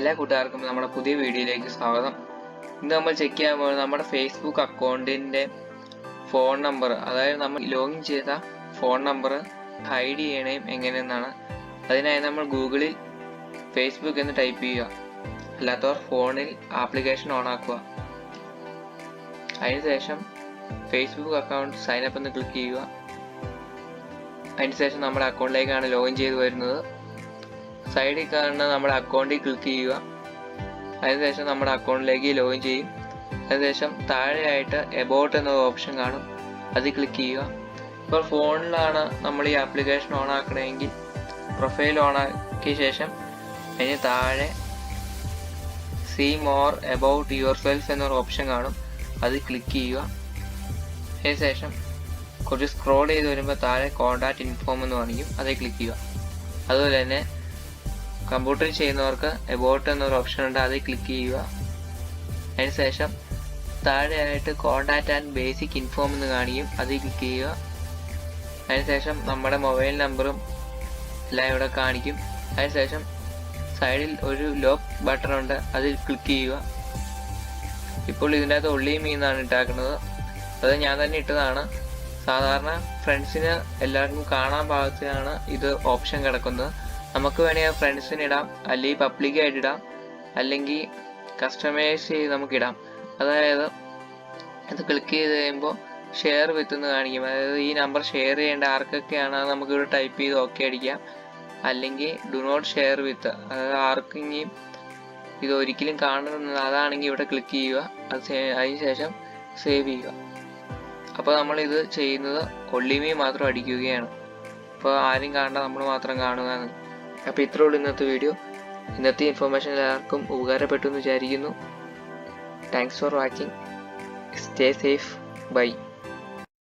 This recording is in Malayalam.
എല്ലാ കൂട്ടുകാർക്കും നമ്മുടെ പുതിയ വീഡിയോയിലേക്ക് സ്വാഗതം. ഇന്ന് നമ്മൾ ചെക്ക് ചെയ്യാൻ പോകുന്നത് നമ്മുടെ ഫേസ്ബുക്ക് അക്കൗണ്ടിൻ്റെ ഫോൺ നമ്പർ, അതായത് നമ്മൾ ലോഗിൻ ചെയ്ത ഫോൺ നമ്പർ ഹൈഡ് ചെയ്യണേയും എങ്ങനെയെന്നാണ്. അതിനായി നമ്മൾ ഗൂഗിളിൽ ഫേസ്ബുക്ക് എന്ന് ടൈപ്പ് ചെയ്യുക. അല്ലാത്തവർ ഫോണിൽ ആപ്ലിക്കേഷൻ ഓൺ ആക്കുക. അതിനുശേഷം ഫേസ്ബുക്ക് അക്കൗണ്ട് സൈനപ്പ് എന്ന് ക്ലിക്ക് ചെയ്യുക. അതിനുശേഷം നമ്മുടെ അക്കൗണ്ടിലേക്കാണ് ലോഗിൻ ചെയ്ത് വരുന്നത്. സൈഡിൽ കാണുന്ന നമ്മുടെ അക്കൗണ്ടിൽ ക്ലിക്ക് ചെയ്യുക. അതിനുശേഷം നമ്മുടെ അക്കൗണ്ടിലേക്ക് ലോഗിൻ ചെയ്യും. അതിനുശേഷം താഴെയായിട്ട് എബൌട്ട് എന്ന ഓപ്ഷൻ കാണും, അതിൽ ക്ലിക്ക് ചെയ്യുക. ഇപ്പോൾ ഫോണിലാണ് നമ്മൾ ഈ ആപ്ലിക്കേഷൻ ഓൺ ആക്കണമെങ്കിൽ പ്രൊഫൈൽ ഓൺ ആക്കിയ ശേഷം അതിന് താഴെ see more about yourself എന്നൊരു ഓപ്ഷൻ കാണും, അതിൽ ക്ലിക്ക് ചെയ്യുക. അതിനുശേഷം കുറച്ച് സ്ക്രോൾ ചെയ്ത് വരുമ്പോൾ താഴെ കോൺടാക്റ്റ് ഇൻഫോം എന്ന് കാണിക്കും, അതിൽ ക്ലിക്ക് ചെയ്യുക. അതുപോലെ തന്നെ കമ്പ്യൂട്ടറിൽ ചെയ്യുന്നവർക്ക് എബൌട്ട് എന്നൊരു ഓപ്ഷൻ ഉണ്ട്, അതിൽ ക്ലിക്ക് ചെയ്യുക. അതിനുശേഷം താഴെയായിട്ട് കോൺടാക്റ്റ് ആൻഡ് ബേസിക് ഇൻഫോം എന്ന് കാണിക്കും, അതിൽ ക്ലിക്ക് ചെയ്യുക. അതിനുശേഷം നമ്മുടെ മൊബൈൽ നമ്പറും എല്ലാം ഇവിടെ കാണിക്കും. അതിനുശേഷം സൈഡിൽ ഒരു ലോക്ക് ബട്ടൺ ഉണ്ട്, അതിൽ ക്ലിക്ക് ചെയ്യുക. ഇപ്പോൾ ഇതിൻ്റെ അകത്ത് ഒള്ളി മീ എന്നാണ് ഇട്ടാക്കുന്നത്, അത് ഞാൻ തന്നെ ഇട്ടതാണ്. സാധാരണ ഫ്രണ്ട്സിന് എല്ലാവർക്കും കാണാൻ പാകത്തിനാണ് ഇത് ഓപ്ഷൻ കിടക്കുന്നത്. നമുക്ക് വേണമെങ്കിൽ ഫ്രണ്ട്സിന് ഇടാം, അല്ലെങ്കിൽ പബ്ലിക്കായിട്ട് ഇടാം, അല്ലെങ്കിൽ കസ്റ്റമൈസ് ചെയ്ത് നമുക്കിടാം. അതായത് ഇത് ക്ലിക്ക് ചെയ്ത് കഴിയുമ്പോൾ ഷെയർ വിത്ത് എന്ന് കാണിക്കും. അതായത് ഈ നമ്പർ ഷെയർ ചെയ്യേണ്ട ആർക്കൊക്കെയാണ് നമുക്കിവിടെ ടൈപ്പ് ചെയ്ത് ഓക്കെ അടിക്കാം. അല്ലെങ്കിൽ ഡു നോട്ട് ഷെയർ വിത്ത്, അതായത് ആർക്കെങ്കിലും ഇത് ഒരിക്കലും കാണുന്നത് അതാണെങ്കിൽ ഇവിടെ ക്ലിക്ക് ചെയ്യുക. അതിനുശേഷം സേവ് ചെയ്യുക. അപ്പോൾ നമ്മളിത് ചെയ്യുന്നത് ഒള്ളിമീ മാത്രം അടിക്കുകയാണ്. അപ്പോൾ ആരും കാണണ്ട, നമ്മൾ മാത്രം കാണുകയാണ്. അപ്പോൾ ഇത്രേ ഉള്ളൂ ഇന്നത്തെ വീഡിയോ. ഇന്നത്തെ ഇൻഫർമേഷൻ എല്ലാവർക്കും ഉപകാരപ്പെട്ടു എന്ന് വിചാരിക്കുന്നു. Thanks for watching. Stay safe. By.